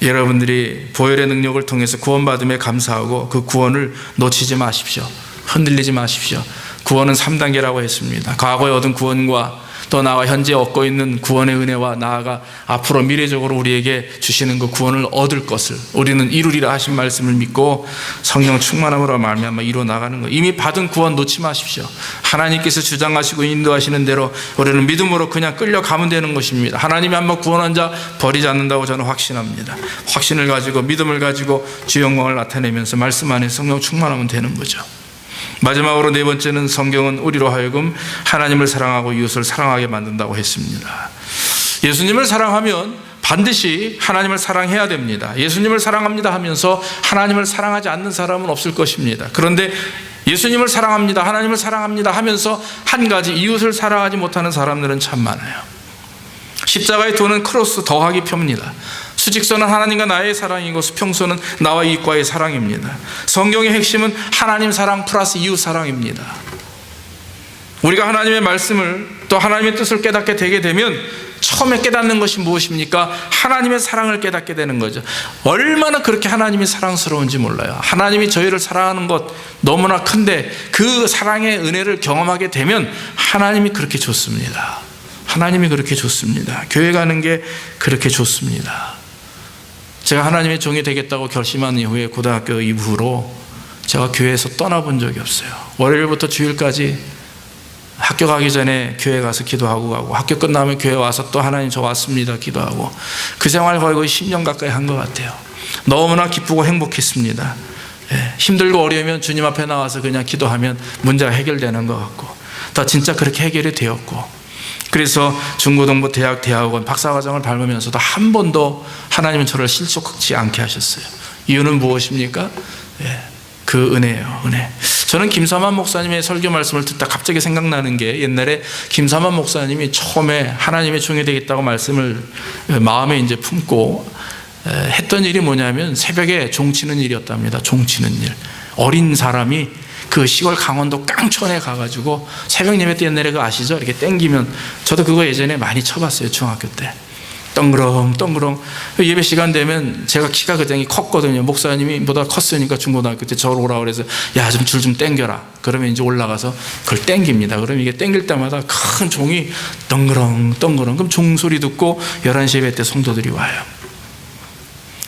[SPEAKER 1] 여러분들이 보혈의 능력을 통해서 구원받음에 감사하고 그 구원을 놓치지 마십시오. 흔들리지 마십시오. 구원은 3단계라고 했습니다. 과거에 얻은 구원과 또 나와 현재 얻고 있는 구원의 은혜와 나아가 앞으로 미래적으로 우리에게 주시는 그 구원을 얻을 것을 우리는 이루리라 하신 말씀을 믿고 성령 충만함으로 말미암아 이루어 나가는 것. 이미 받은 구원 놓지 마십시오. 하나님께서 주장하시고 인도하시는 대로 우리는 믿음으로 그냥 끌려가면 되는 것입니다. 하나님이 한번 구원한 자 버리지 않는다고 저는 확신합니다. 확신을 가지고 믿음을 가지고 주 영광을 나타내면서 말씀 안에 성령 충만하면 되는 거죠. 마지막으로 네 번째는 성경은 우리로 하여금 하나님을 사랑하고 이웃을 사랑하게 만든다고 했습니다. 예수님을 사랑하면 반드시 하나님을 사랑해야 됩니다. 예수님을 사랑합니다 하면서 하나님을 사랑하지 않는 사람은 없을 것입니다. 그런데 예수님을 사랑합니다, 하나님을 사랑합니다 하면서 한 가지 이웃을 사랑하지 못하는 사람들은 참 많아요. 십자가의 도는 크로스 더하기 표입니다. 수직선은 하나님과 나의 사랑이고 수평선은 나와 이웃과의 사랑입니다. 성경의 핵심은 하나님 사랑 플러스 이웃 사랑입니다. 우리가 하나님의 말씀을 또 하나님의 뜻을 깨닫게 되게 되면 처음에 깨닫는 것이 무엇입니까? 하나님의 사랑을 깨닫게 되는 거죠. 얼마나 그렇게 하나님이 사랑스러운지 몰라요. 하나님이 저희를 사랑하는 것 너무나 큰데 그 사랑의 은혜를 경험하게 되면 하나님이 그렇게 좋습니다. 하나님이 그렇게 좋습니다. 교회 가는 게 그렇게 좋습니다. 제가 하나님의 종이 되겠다고 결심한 이후에 고등학교 이후로 제가 교회에서 떠나본 적이 없어요. 월요일부터 주일까지 학교 가기 전에 교회 가서 기도하고 가고 학교 끝나면 교회 와서 또 하나님 저 왔습니다 기도하고 그 생활 거의 10년 가까이 한 것 같아요. 너무나 기쁘고 행복했습니다. 힘들고 어려우면 주님 앞에 나와서 그냥 기도하면 문제가 해결되는 것 같고 다 진짜 그렇게 해결이 되었고, 그래서 중고등부 대학 대학원 박사과정을 밟으면서도 한 번도 하나님은 저를 실족하지 않게 하셨어요. 이유는 무엇입니까? 그 은혜예요. 은혜. 저는 김삼환 목사님의 설교 말씀을 듣다 갑자기 생각나는 게, 옛날에 김삼환 목사님이 처음에 하나님의 종이 되겠다고 말씀을 마음에 이제 품고 했던 일이 뭐냐면 새벽에 종치는 일이었답니다. 종치는 일. 어린 사람이 그 시골 강원도 깡촌에 가가지고 새벽 예배 때 옛날에 그거 아시죠? 이렇게 땡기면, 저도 그거 예전에 많이 쳐봤어요. 중학교 때. 덩그렁 예배 시간 되면 제가 키가 그때는 컸거든요. 목사님이 보다 컸으니까 중고등학교 때 저를 오라고 그래서 야 좀 줄 좀 땡겨라. 그러면 이제 올라가서 그걸 땡깁니다. 그러면 이게 땡길 때마다 큰 종이 덩그렁 그럼 종소리 듣고 11시 예배 때 성도들이 와요.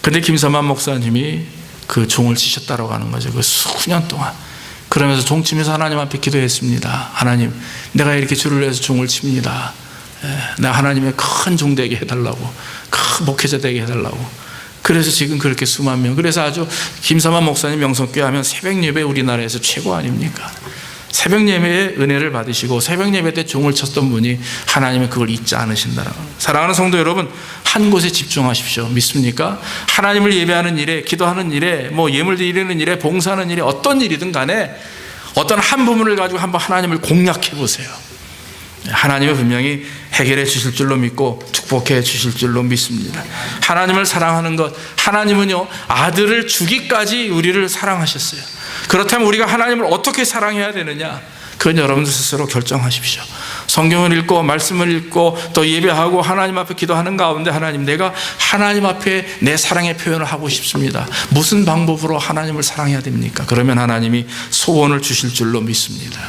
[SPEAKER 1] 근데 김삼환 목사님이 그 종을 치셨다고 하는 거죠. 그 수년 동안 그러면서 종치면서 하나님 앞에 기도했습니다. 하나님, 내가 이렇게 줄을 내서 종을 칩니다. 내가 하나님의 큰 종 되게 해달라고, 큰 목회자 되게 해달라고. 그래서 지금 그렇게 수만 명, 그래서 아주 김삼환 목사님 명성교회 하면 새벽 예배 우리나라에서 최고 아닙니까? 새벽 예배의 은혜를 받으시고 새벽 예배 때 종을 쳤던 분이 하나님은 그걸 잊지 않으신다라고. 사랑하는 성도 여러분, 한 곳에 집중하십시오. 믿습니까? 하나님을 예배하는 일에, 기도하는 일에, 뭐 예물 드리는 일에, 봉사하는 일에, 어떤 일이든 간에 어떤 한 부분을 가지고 한번 하나님을 공략해 보세요. 하나님은 분명히 해결해 주실 줄로 믿고 축복해 주실 줄로 믿습니다. 하나님을 사랑하는 것, 하나님은요 아들을 주기까지 우리를 사랑하셨어요. 그렇다면 우리가 하나님을 어떻게 사랑해야 되느냐, 그건 여러분들 스스로 결정하십시오. 성경을 읽고 말씀을 읽고 또 예배하고 하나님 앞에 기도하는 가운데, 하나님, 내가 하나님 앞에 내 사랑의 표현을 하고 싶습니다. 무슨 방법으로 하나님을 사랑해야 됩니까? 그러면 하나님이 소원을 주실 줄로 믿습니다.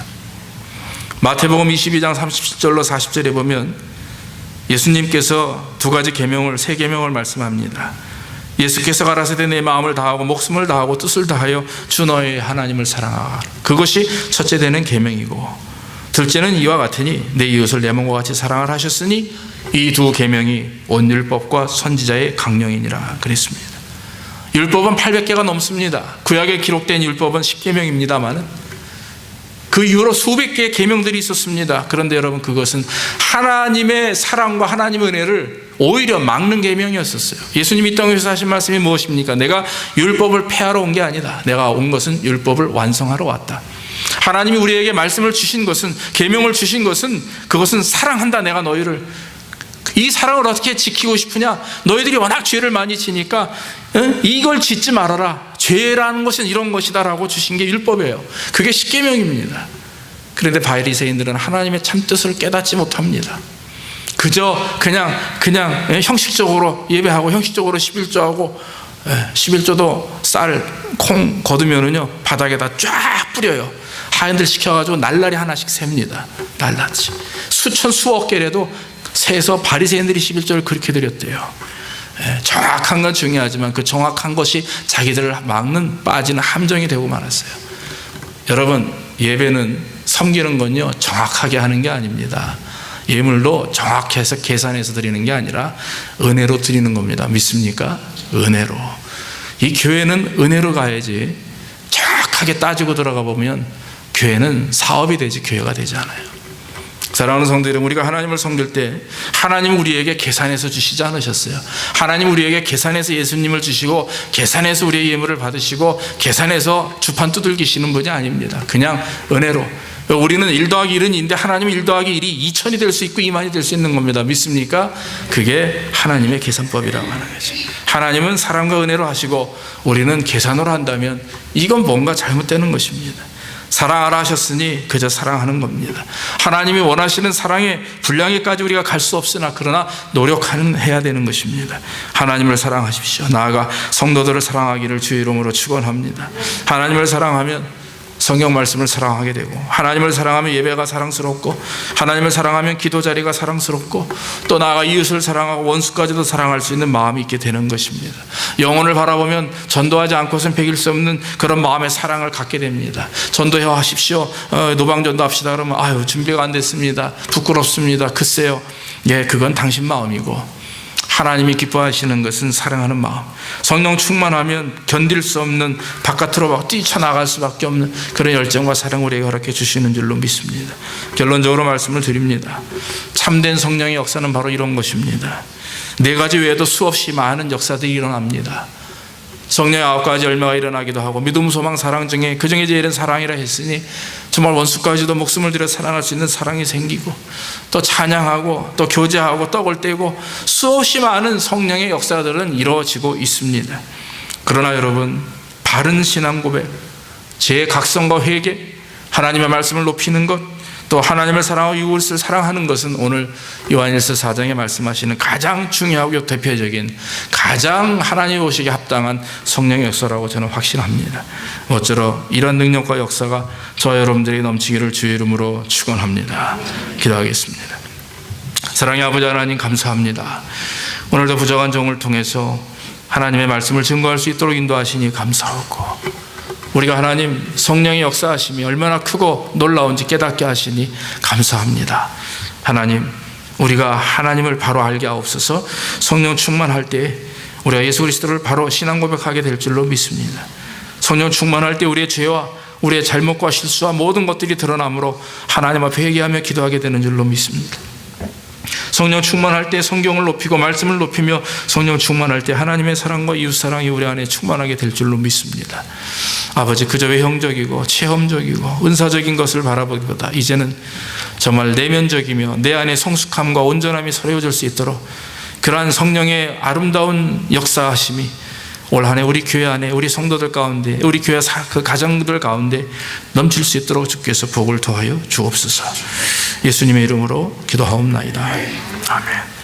[SPEAKER 1] 마태복음 22장 37절로 40절에 보면 예수님께서 두 가지 계명을, 세 계명을 말씀합니다. 예수께서 가라사대 내 마음을 다하고 목숨을 다하고 뜻을 다하여 주 너의 하나님을 사랑하라. 그것이 첫째 되는 계명이고, 둘째는 이와 같으니 내 이웃을 내 몸과 같이 사랑을 하셨으니 이 두 계명이 온 율법과 선지자의 강령이니라 그랬습니다. 율법은 800개가 넘습니다. 구약에 기록된 율법은 10계명입니다만 그 이후로 수백 개의 계명들이 있었습니다. 그런데 여러분, 그것은 하나님의 사랑과 하나님의 은혜를 오히려 막는 계명이었었어요. 예수님이 이 땅에서 하신 말씀이 무엇입니까? 내가 율법을 폐하러 온 게 아니다. 내가 온 것은 율법을 완성하러 왔다. 하나님이 우리에게 말씀을 주신 것은, 계명을 주신 것은, 그것은 사랑한다. 내가 너희를, 이 사랑을 어떻게 지키고 싶으냐? 너희들이 워낙 죄를 많이 지니까 이걸 짓지 말아라. 죄라는 것은 이런 것이다 라고 주신 게 율법이에요. 그게 십계명입니다. 그런데 바리새인들은 하나님의 참뜻을 깨닫지 못합니다. 그저 그냥 형식적으로 예배하고 형식적으로 11조하고, 11조도 쌀, 콩 거두면은요 바닥에다 쫙 뿌려요. 하인들 시켜가지고 날라리 하나씩 셉니다. 날라치 수천 수억 개라도 세서 바리새인들이 11조를 그렇게 드렸대요. 정확한 건 중요하지만 그 정확한 것이 자기들을 막는, 빠지는 함정이 되고 말았어요. 여러분, 예배는, 섬기는 건요 정확하게 하는 게 아닙니다. 예물도 정확해서 계산해서 드리는 게 아니라 은혜로 드리는 겁니다. 믿습니까? 은혜로. 이 교회는 은혜로 가야지, 정확하게 따지고 들어가 보면 교회는 사업이 되지 교회가 되지 않아요. 사랑하는 성도 여러분, 우리가 하나님을 섬길 때 하나님 우리에게 계산해서 주시지 않으셨어요. 하나님 우리에게 계산해서 예수님을 주시고 계산해서 우리의 예물을 받으시고 계산해서 주판 두들기시는 분이 아닙니다. 그냥 은혜로. 우리는 1 더하기 1은 2인데 하나님은 1 더하기 1이 2000이 될 수 있고 2만이 될 수 있는 겁니다. 믿습니까? 그게 하나님의 계산법이라고 하는 거죠. 하나님은 사랑과 은혜로 하시고 우리는 계산으로 한다면 이건 뭔가 잘못되는 것입니다. 사랑하라 하셨으니 그저 사랑하는 겁니다. 하나님이 원하시는 사랑의 분량에까지 우리가 갈 수 없으나 그러나 노력해야 되는 것입니다. 하나님을 사랑하십시오. 나아가 성도들을 사랑하기를 주의 이름으로 축원합니다. 하나님을 사랑하면 성경 말씀을 사랑하게 되고, 하나님을 사랑하면 예배가 사랑스럽고, 하나님을 사랑하면 기도 자리가 사랑스럽고, 또 나아가 이웃을 사랑하고 원수까지도 사랑할 수 있는 마음이 있게 되는 것입니다. 영혼을 바라보면 전도하지 않고서는 배길 수 없는 그런 마음의 사랑을 갖게 됩니다. 전도해 하십시오. 노방전도 합시다. 그러면 아유 준비가 안 됐습니다. 부끄럽습니다. 글쎄요. 예, 그건 당신 마음이고, 하나님이 기뻐하시는 것은 사랑하는 마음. 성령 충만하면 견딜 수 없는, 바깥으로 막 뛰쳐나갈 수밖에 없는 그런 열정과 사랑을 우리에게 허락해 주시는 줄로 믿습니다. 결론적으로 말씀을 드립니다. 참된 성령의 역사는 바로 이런 것입니다. 4가지 외에도 수없이 많은 역사들이 일어납니다. 성령의 9가지 열매가 일어나기도 하고, 믿음, 소망, 사랑 중에 그 중에 제일은 사랑이라 했으니 정말 원수까지도 목숨을 들여 사랑할 수 있는 사랑이 생기고, 또 찬양하고 또 교제하고 떡을 떼고 수없이 많은 성령의 역사들은 이루어지고 있습니다. 그러나 여러분, 바른 신앙 고백, 제 각성과 회개, 하나님의 말씀을 높이는 것, 또 하나님을 사랑하고 이웃을 사랑하는 것은 오늘 요한일서 4장에 말씀하시는 가장 중요하고 대표적인, 가장 하나님 오시기에 합당한 성령의 역사라고 저는 확신합니다. 모쪼록 이런 능력과 역사가 저와 여러분들이 넘치기를 주의 이름으로 축원합니다. 기도하겠습니다. 사랑의 아버지 하나님, 감사합니다. 오늘도 부족한 종을 통해서 하나님의 말씀을 증거할 수 있도록 인도하시니 감사하고, 우리가 하나님 성령의 역사하심이 얼마나 크고 놀라운지 깨닫게 하시니 감사합니다. 하나님, 우리가 하나님을 바로 알게 하옵소서. 성령 충만할 때 우리가 예수 그리스도를 바로 신앙 고백하게 될 줄로 믿습니다. 성령 충만할 때 우리의 죄와 우리의 잘못과 실수와 모든 것들이 드러나므로 하나님 앞에 회개하며 기도하게 되는 줄로 믿습니다. 성령 충만할 때 성경을 높이고 말씀을 높이며 성령 충만할 때 하나님의 사랑과 이웃사랑이 우리 안에 충만하게 될 줄로 믿습니다. 아버지, 그저 외형적이고 체험적이고 은사적인 것을 바라보기보다 이제는 정말 내면적이며 내 안에 성숙함과 온전함이 서려질 수 있도록 그러한 성령의 아름다운 역사하심이 올 한 해 우리 교회 안에 우리 성도들 가운데 우리 교회 그 가정들 가운데 넘칠 수 있도록 주께서 복을 더하여 주옵소서. 예수님의 이름으로 기도하옵나이다. 아멘.